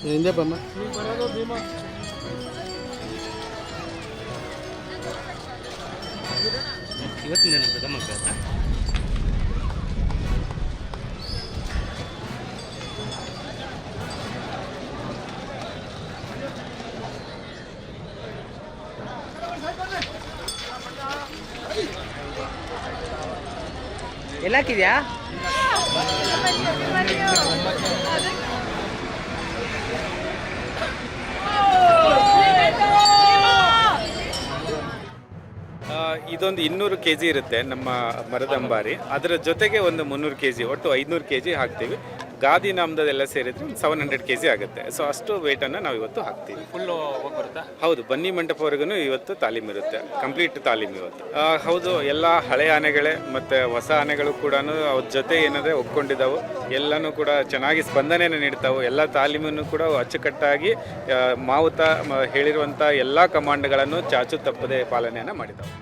ಹಿಂದೆ ಬಮ್ಮ ಇವತ್ತಿನ ದಿನ ಪ್ರಥಮಕ್ಕೆ ಆಯ್ತಾ ಎಲ್ಲ ಹಾಕಿದ್ಯಾ ಇದೊಂದು 200 kg ಇರುತ್ತೆ ನಮ್ಮ ಮರದ ಅಂಬಾರಿ. ಅದರ ಜೊತೆಗೆ ಒಂದು 300 kg, ಒಟ್ಟು 500 kg ಹಾಕ್ತೀವಿ. ಗಾದಿ ನಾಮದೆಲ್ಲ ಸೇರಿದ್ರೆ 700 kg ಆಗುತ್ತೆ. ಸೊ ಅಷ್ಟು ವೇಟನ್ನು ನಾವು ಇವತ್ತು ಹಾಕ್ತೀವಿ. ಫುಲ್ಲು ಹೋಗಿ ಬರುತ್ತಾ? ಹೌದು, ಬನ್ನಿ ಮಂಟಪವರೆಗೂ ಇವತ್ತು ತಾಲೀಮ್ ಇರುತ್ತೆ, ಕಂಪ್ಲೀಟ್ ತಾಲೀಮ್ ಇವತ್ತು. ಹೌದು, ಎಲ್ಲ ಹಳೆ ಆನೆಗಳೇ ಮತ್ತು ಹೊಸ ಆನೆಗಳು ಕೂಡ ಅವ್ರ ಜೊತೆ ಏನಾದರೆ ಒಪ್ಕೊಂಡಿದ್ದಾವೆ. ಎಲ್ಲನೂ ಕೂಡ ಚೆನ್ನಾಗಿ ಸ್ಪಂದನೆಯನ್ನು ನೀಡ್ತಾವೆ. ಎಲ್ಲ ತಾಲೀಮನ್ನು ಕೂಡ ಅಚ್ಚುಕಟ್ಟಾಗಿ ಮಾವುತ ಹೇಳಿರುವಂಥ ಎಲ್ಲ ಕಮಾಂಡ್ಗಳನ್ನು ಚಾಚು ತಪ್ಪದೆ ಪಾಲನೆಯನ್ನು ಮಾಡಿದ್ದಾವೆ.